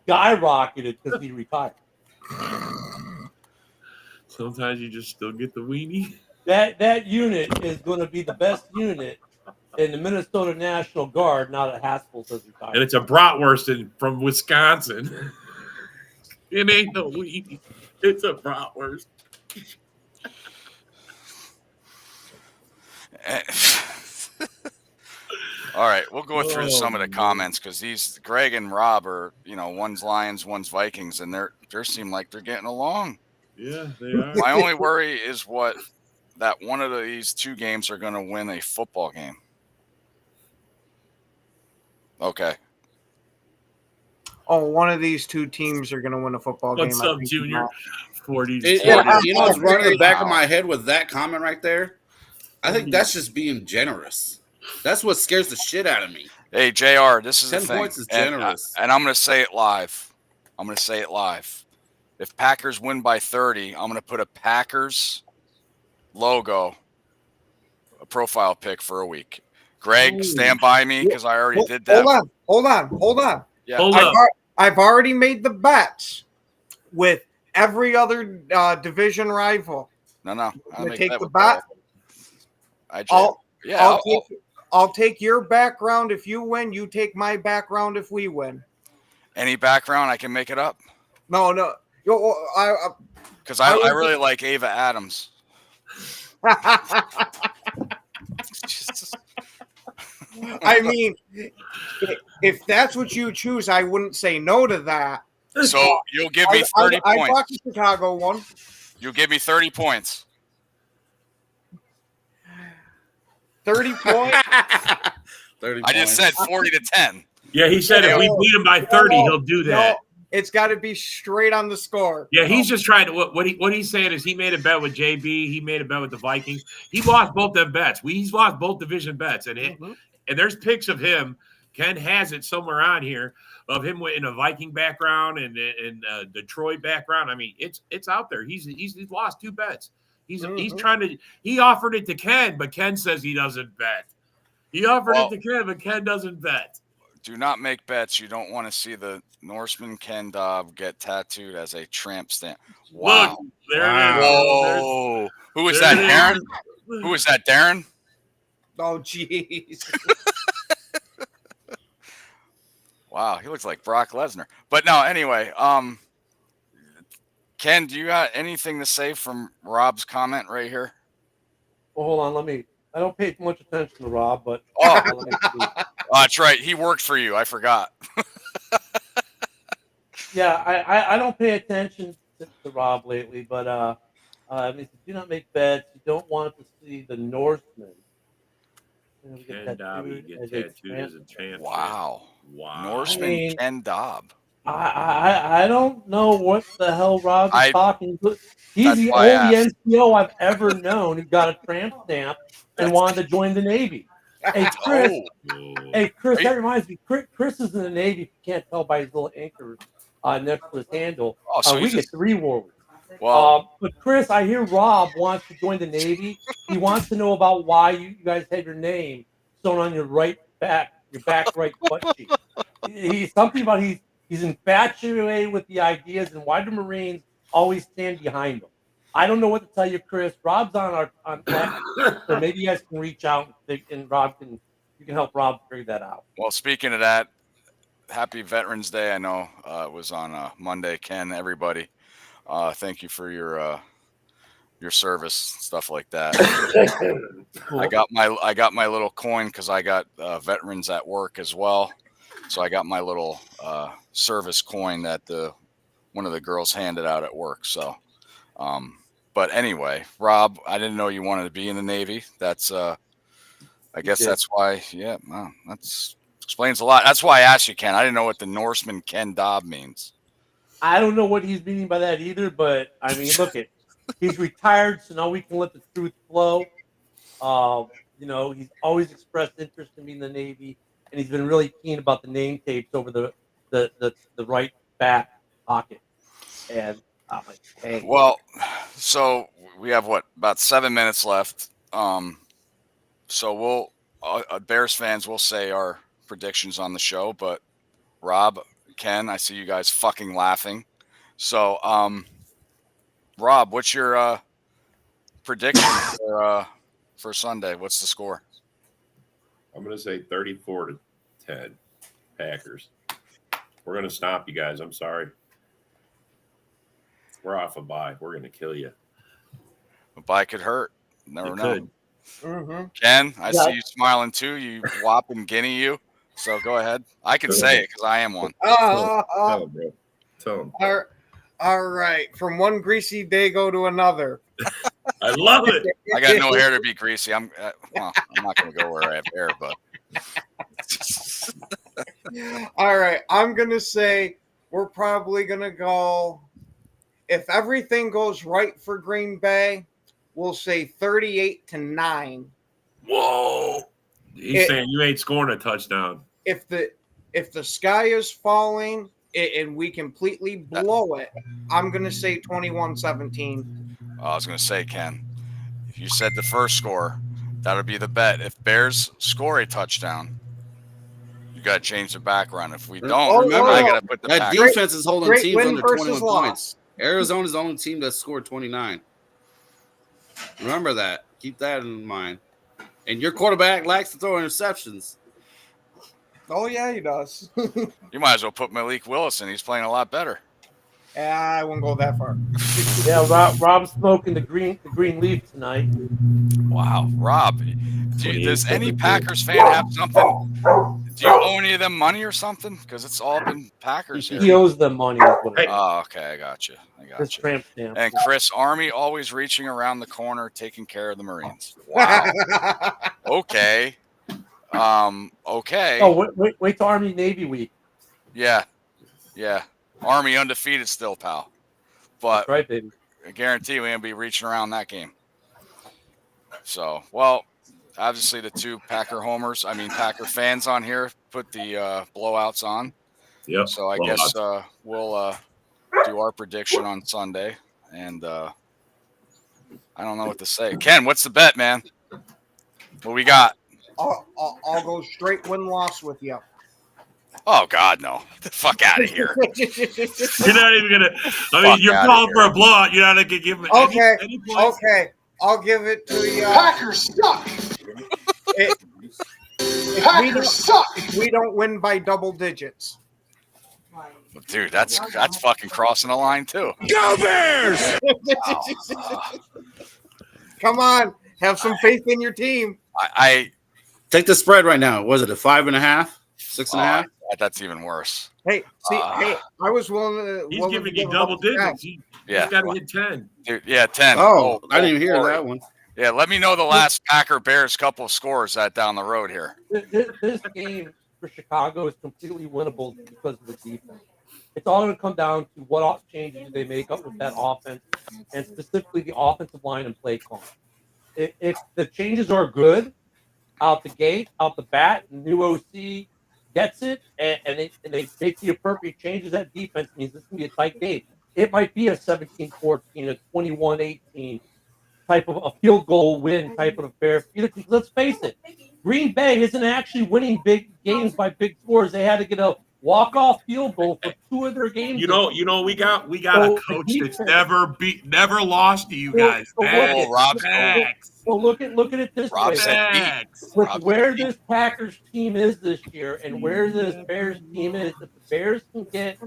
skyrocketed because he retired. Sometimes you just still get the weenie. That unit is going to be the best unit in the Minnesota National Guard now that Haskell has retired. And it's a bratwurst from Wisconsin. It ain't no weenie. It's a bratwurst. All right, we'll go through some of the comments because these Greg and Rob are, one's Lions, one's Vikings, and they seem like they're getting along. Yeah, they are. My only worry is that one of these 2 games are going to win a football game. Okay. Oh, one of these 2 teams are going to win a football game. What's up, Junior? 40. What's running in the back of my head with that comment right there? I think that's just being generous. That's what scares the shit out of me. Hey, JR, this is 10 the thing. points is generous. And I'm going to say it live. If Packers win by 30, I'm going to put a Packers logo, a profile pic for a week. Greg, stand by me because I already did that. Hold on. Yeah. Hold up. I've already made the bets with every other division rival. No. I'm I'll gonna make take that the with bet. I'll take your background if you win. You take my background if we win. any background, I can make it up. No. Because I really like Ava Adams. I mean, if that's what you choose, I wouldn't say no to that. So you'll give me 30 I points. bought the Chicago one. You'll give me 30 points. 30 points. 30 I just said 40 to 10. Yeah, he said if we beat him by 30, he'll do that. No, it's got to be straight on the score. Yeah, he's just trying to. What he's saying is he made a bet with JB. He made a bet with the Vikings. He lost both them bets. He's lost both division bets, and there's pics of him. Ken has it somewhere on here of him in a Viking background and Detroit background. I mean, it's out there. He's lost 2 bets. He's trying to. He offered it to Ken, but Ken says he doesn't bet. He offered it to Ken, but Ken doesn't bet. Do not make bets. You don't want to see the Norseman Ken Dobb get tattooed as a tramp stamp. Wow. Look, there it is. Whoa. Who is that, Darren? Who is that, Darren? Oh, jeez. Wow, he looks like Brock Lesnar. But no, anyway, Ken, do you got anything to say from Rob's comment right here? Well, hold on. I don't pay much attention to Rob, but That's right. He worked for you. I forgot. yeah, I don't pay attention to Rob lately, but I mean, do not make bets. You don't want to see the Norseman. Ken Dobb get tattooed as a tramp. Wow. Norseman Ken Dobb. I don't know what the hell Rob is talking. He's the only NCO I've ever known who got a tramp stamp and wanted to join the Navy. Hey, Chris. That reminds me. Chris is in the Navy. If you can't tell by his little anchor next to his handle. So we get 3 warriors. Well, but Chris, I hear Rob wants to join the Navy. He wants to know about why you guys have your name sewn on your right back, right butt cheek. He's something about he's infatuated with the ideas, and why do Marines always stand behind them? I don't know what to tell you, Chris. Rob's on X, so maybe you guys can reach out and Rob you can help Rob figure that out. Well, speaking of that, happy Veterans Day. I know it was on Monday. Ken, everybody, thank you for your service, stuff like that. Cool. I got my little coin because I got veterans at work as well. So I got my little service coin that one of the girls handed out at work. So, but anyway, Rob, I didn't know you wanted to be in the Navy. That's, I guess that's why. Yeah, wow, that's explains a lot. That's why I asked you, Ken. I didn't know what the Norseman Ken Dobb means. I don't know what he's meaning by that either. But I mean, look at he's retired, so now we can let the truth flow. He's always expressed interest in being in the Navy. And he's been really keen about the name tapes over the right back pocket. And I'm like, hey. Well, so we have about 7 minutes left. So we'll Bears fans will say our predictions on the show. But Rob, Ken, I see you guys fucking laughing. So, Rob, what's your prediction for Sunday? What's the score? I'm going to say 34-10 Packers. We're going to stomp you guys. I'm sorry. We're off a bye. We're going to kill you. A bye could hurt. Never know. Mm-hmm. Ken, I see you smiling too. You whopping guinea you. So go ahead. I can say it because I am one. Tell him, bro. Tell him. All right. From one greasy dago to another. I love it. I got no hair to be greasy. I'm not going to go where I have hair, but. All right. I'm going to say we're probably going to go, if everything goes right for Green Bay, we'll say 38-9. Whoa. He's saying you ain't scoring a touchdown. If the sky is falling and we completely blow it, I'm going to say 21-17. I was going to say, Ken, if you said the first score, that would be the bet. If Bears score a touchdown, You got to change the background. If we don't, Oh, remember, oh, I got to put the that Packers. defense is holding Great teams win under versus 21 loss. points. Arizona's the only team that scored 29. Remember that. Keep that in mind. And your quarterback likes to throw interceptions. Oh yeah, he does. You might as well put Malik Willis in. He's playing a lot better. I won't go that far. Yeah, Rob's smoking the green leaf tonight. Wow, Rob, does any Packers fan have something? Do you owe any of them money or something? Because it's all been Packers here. He owes them money. Oh, okay, I got you. His tramp stamp. And Chris Army always reaching around the corner, taking care of the Marines. Wow. Okay. Okay. Oh, wait till Army Navy week. Yeah. Army undefeated still, pal. But That's right, baby. I guarantee we ain't be reaching around that game. So, well, obviously the two Packer fans on here put the blowouts on. Yep. So I guess we'll do our prediction on Sunday. And I don't know what to say. Ken, what's the bet, man? What we got? I'll go straight win-loss with you. Oh, God, no. Get the fuck out of here. You're not even going to – I mean, you're calling for a blowout. You're not going to give him any points. Okay. I'll give it to you. Packers suck. If we don't win by double digits. Dude, that's fucking crossing the line, too. Go Bears! Come on. Have some faith in your team. I Take the spread right now. Was it a 5.5? 6.5? That's even worse. Hey, I was willing to. He's giving you double digits. He's got to hit 10. Dude, yeah, 10. Oh, I didn't even hear that one. Yeah, let me know the last Packer-Bears couple of scores down the road here. This game for Chicago is completely winnable because of the defense. It's all going to come down to what changes they make up with that offense, and specifically the offensive line and play call. If the changes are good out the gate, out the bat, new OC gets it, and they make the appropriate changes, that defense means this is going to be a tight game. It might be a 17-14, a 21-18 type of a field goal win type of affair. Let's face it, Green Bay isn't actually winning big games by big scores. They had to get a walk-off field goal for 2 of their games. You know, we got a coach that's never lost to you guys. So look at it this way. With where this Packers team is this year and where this Bears team is, if the Bears can get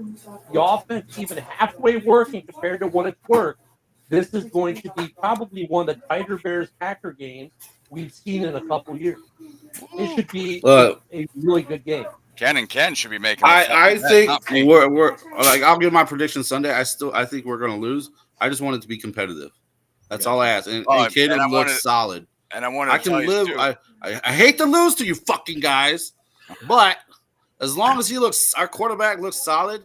the offense even halfway working compared to what it's worked, this is going to be probably one of the tighter Bears-Packer games we've seen in a couple years. It should be a really good game. Ken should be making. I think we're like, I'll give my prediction Sunday. I think we're going to lose. I just want it to be competitive. That's all I ask. And Kid looks solid. And I can live. I hate to lose to you fucking guys, but as long as our quarterback looks solid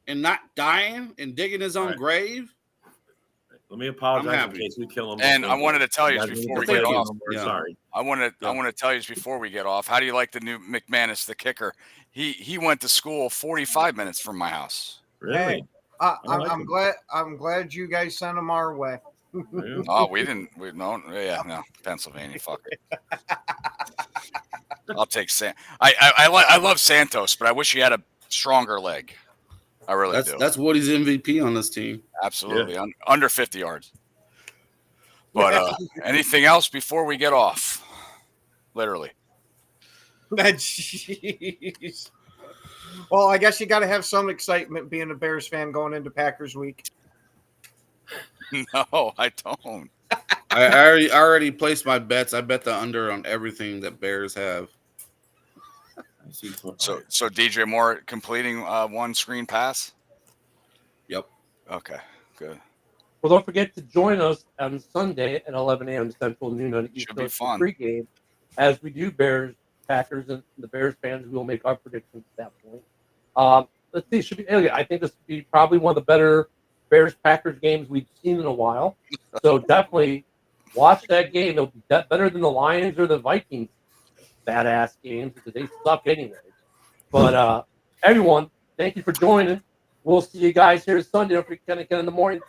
and not dying and digging his own grave. Let me apologize in case we kill him. And I wanted to tell you before we get off. Sorry. I want to tell you before we get off. How do you like the new McManus, the kicker? He went to school 45 minutes from my house. Really? Hey, I'm glad you guys sent him our way. Oh, we didn't. No, Pennsylvania. Fuck it. I'll take I love Santos, but I wish he had a stronger leg. I really do. That's Woody's MVP on this team. Absolutely. Yeah. Under 50 yards. But anything else before we get off? Literally. Jeez. Well, I guess you got to have some excitement being a Bears fan going into Packers week. No, I don't. I already placed my bets. I bet the under on everything that Bears have. So DJ Moore completing one screen pass? Yep. Okay, good. Well, don't forget to join us on Sunday at 11 a.m. Central, noon on East Coast pregame as we do Bears, Packers, and the Bears fans. We will make our predictions at that point. Let's see. I think this will be probably one of the better Bears-Packers games we've seen in a while. So definitely watch that game. It'll be better than the Lions or the Vikings badass games because they suck anyway. But everyone, thank you for joining. We'll see you guys here Sunday. Don't forget to get in the morning.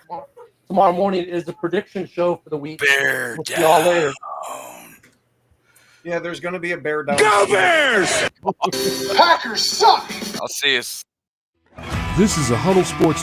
Tomorrow morning is the prediction show for the week. Bear we'll see y'all later. Yeah, there's going to be a bear down. Go Bears! Packers suck. I'll see you. This is a Huddle Sports